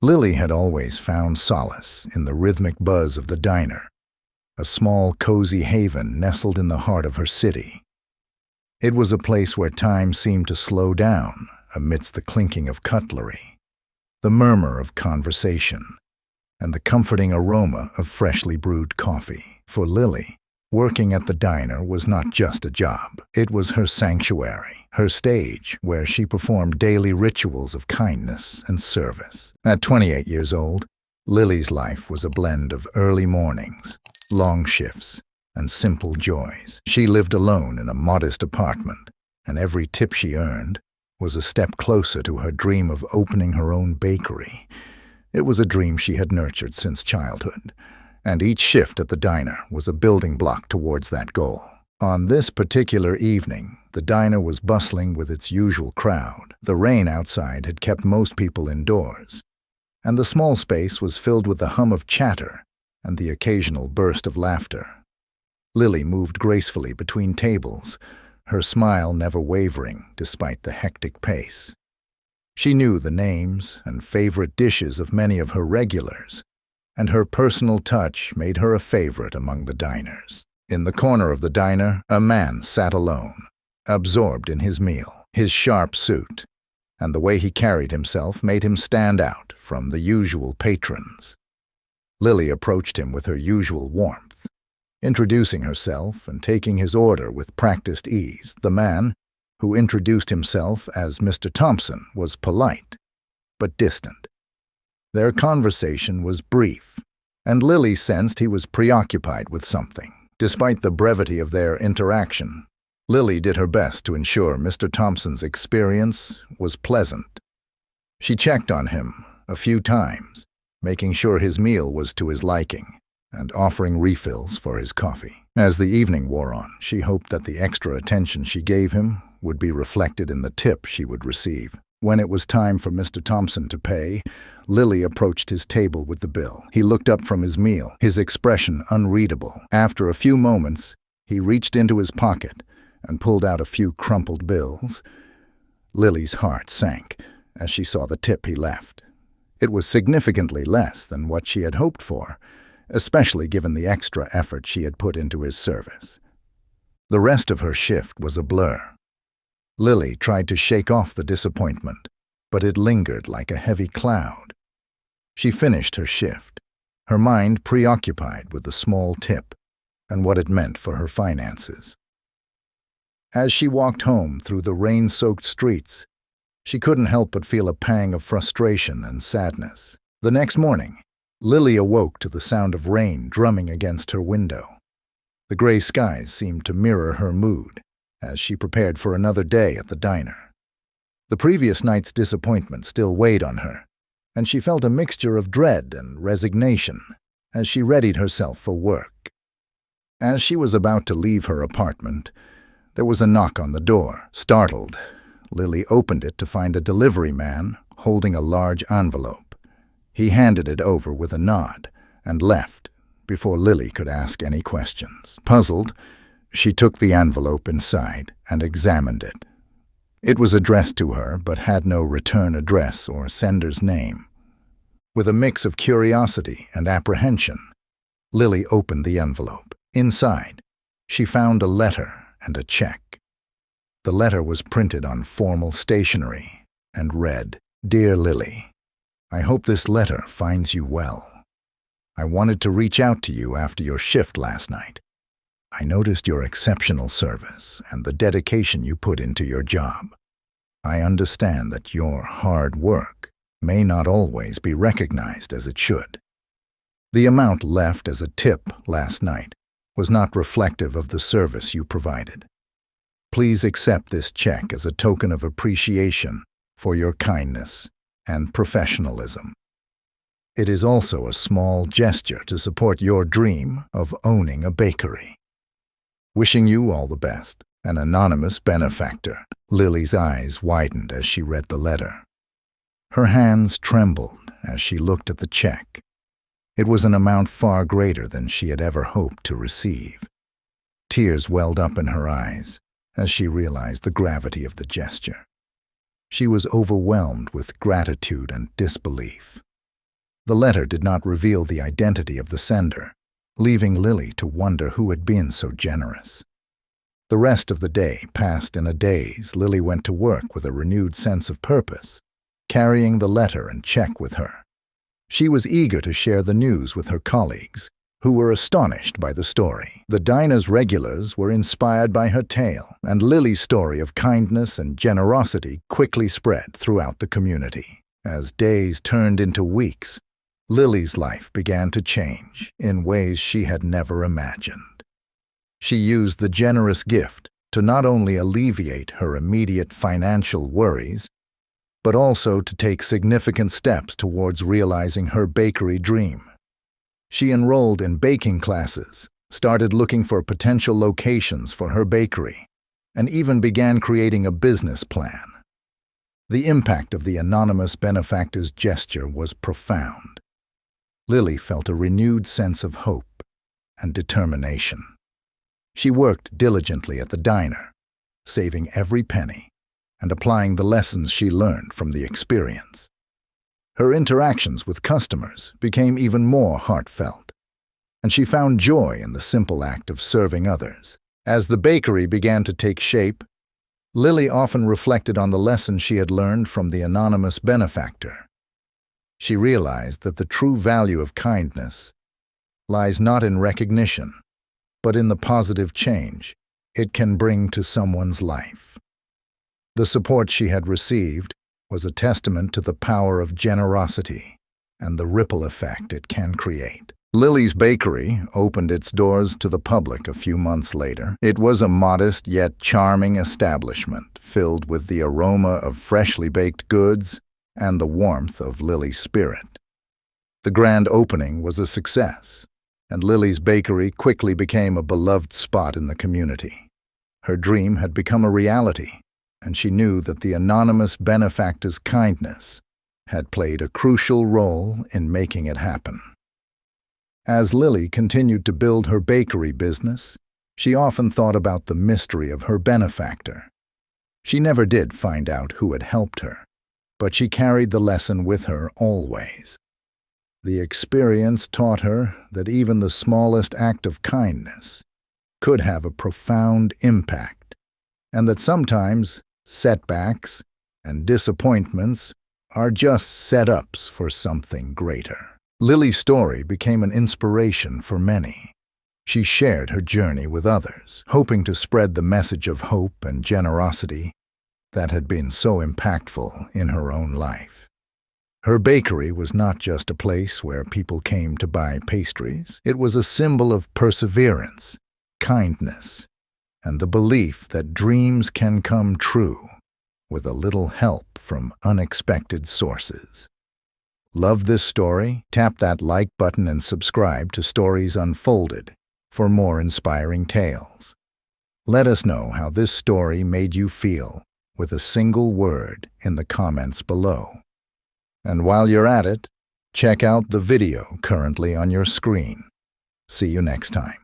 Lily had always found solace in the rhythmic buzz of the diner, a small, cozy haven nestled in the heart of her city. It was a place where time seemed to slow down amidst the clinking of cutlery, the murmur of conversation, and the comforting aroma of freshly brewed coffee. For Lily, working at the diner was not just a job. It was her sanctuary, her stage where she performed daily rituals of kindness and service. At 28 years old, Lily's life was a blend of early mornings, long shifts, and simple joys. She lived alone in a modest apartment, and every tip she earned was a step closer to her dream of opening her own bakery. It was a dream she had nurtured since childhood, and each shift at the diner was a building block towards that goal. On this particular evening, the diner was bustling with its usual crowd. The rain outside had kept most people indoors, and the small space was filled with the hum of chatter and the occasional burst of laughter. Lily moved gracefully between tables, her smile never wavering despite the hectic pace. She knew the names and favorite dishes of many of her regulars, and her personal touch made her a favorite among the diners. In the corner of the diner, a man sat alone, absorbed in his meal. His sharp suit and the way he carried himself made him stand out from the usual patrons. Lily approached him with her usual warmth, introducing herself and taking his order with practiced ease. The man, who introduced himself as Mr. Thompson, was polite but distant. Their conversation was brief, and Lily sensed he was preoccupied with something. Despite the brevity of their interaction, Lily did her best to ensure Mr. Thompson's experience was pleasant. She checked on him a few times, making sure his meal was to his liking, and offering refills for his coffee. As the evening wore on, she hoped that the extra attention she gave him would be reflected in the tip she would receive. When it was time for Mr. Thompson to pay, Lily approached his table with the bill. He looked up from his meal, his expression unreadable. After a few moments, he reached into his pocket and pulled out a few crumpled bills. Lily's heart sank as she saw the tip he left. It was significantly less than what she had hoped for, especially given the extra effort she had put into his service. The rest of her shift was a blur. Lily tried to shake off the disappointment, but it lingered like a heavy cloud. She finished her shift, her mind preoccupied with the small tip and what it meant for her finances. As she walked home through the rain-soaked streets, she couldn't help but feel a pang of frustration and sadness. The next morning, Lily awoke to the sound of rain drumming against her window. The gray skies seemed to mirror her mood as she prepared for another day at the diner. The previous night's disappointment still weighed on her, and she felt a mixture of dread and resignation as she readied herself for work. As she was about to leave her apartment, there was a knock on the door. Startled, Lily opened it to find a delivery man holding a large envelope. He handed it over with a nod and left before Lily could ask any questions. Puzzled, she took the envelope inside and examined it. It was addressed to her but had no return address or sender's name. With a mix of curiosity and apprehension, Lily opened the envelope. Inside, she found a letter and a check. The letter was printed on formal stationery and read, "Dear Lily, I hope this letter finds you well. I wanted to reach out to you after your shift last night. I noticed your exceptional service and the dedication you put into your job. I understand that your hard work may not always be recognized as it should. The amount left as a tip last night was not reflective of the service you provided. Please accept this check as a token of appreciation for your kindness and professionalism. It is also a small gesture to support your dream of owning a bakery. Wishing you all the best, an anonymous benefactor." Lily's eyes widened as she read the letter. Her hands trembled as she looked at the check. It was an amount far greater than she had ever hoped to receive. Tears welled up in her eyes as she realized the gravity of the gesture. She was overwhelmed with gratitude and disbelief. The letter did not reveal the identity of the sender, leaving Lily to wonder who had been so generous. The rest of the day passed in a daze. Lily went to work with a renewed sense of purpose, carrying the letter and check with her. She was eager to share the news with her colleagues, who were astonished by the story. The diner's regulars were inspired by her tale, and Lily's story of kindness and generosity quickly spread throughout the community. As days turned into weeks, Lily's life began to change in ways she had never imagined. She used the generous gift to not only alleviate her immediate financial worries, but also to take significant steps towards realizing her bakery dream. She enrolled in baking classes, started looking for potential locations for her bakery, and even began creating a business plan. The impact of the anonymous benefactor's gesture was profound. Lily felt a renewed sense of hope and determination. She worked diligently at the diner, saving every penny and applying the lessons she learned from the experience. Her interactions with customers became even more heartfelt, and she found joy in the simple act of serving others. As the bakery began to take shape, Lily often reflected on the lesson she had learned from the anonymous benefactor. She realized that the true value of kindness lies not in recognition, but in the positive change it can bring to someone's life. The support she had received was a testament to the power of generosity and the ripple effect it can create. Lily's Bakery opened its doors to the public a few months later. It was a modest yet charming establishment filled with the aroma of freshly baked goods and the warmth of Lily's spirit. The grand opening was a success, and Lily's Bakery quickly became a beloved spot in the community. Her dream had become a reality, and she knew that the anonymous benefactor's kindness had played a crucial role in making it happen. As Lily continued to build her bakery business, she often thought about the mystery of her benefactor. She never did find out who had helped her, but she carried the lesson with her always. The experience taught her that even the smallest act of kindness could have a profound impact, and that sometimes setbacks and disappointments are just setups for something greater. Lily's story became an inspiration for many. She shared her journey with others, hoping to spread the message of hope and generosity that had been so impactful in her own life. Her bakery was not just a place where people came to buy pastries. It was a symbol of perseverance, kindness, and the belief that dreams can come true with a little help from unexpected sources. Love this story? Tap that like button and subscribe to Stories Unfolded for more inspiring tales. Let us know how this story made you feel with a single word in the comments below. And while you're at it, check out the video currently on your screen. See you next time.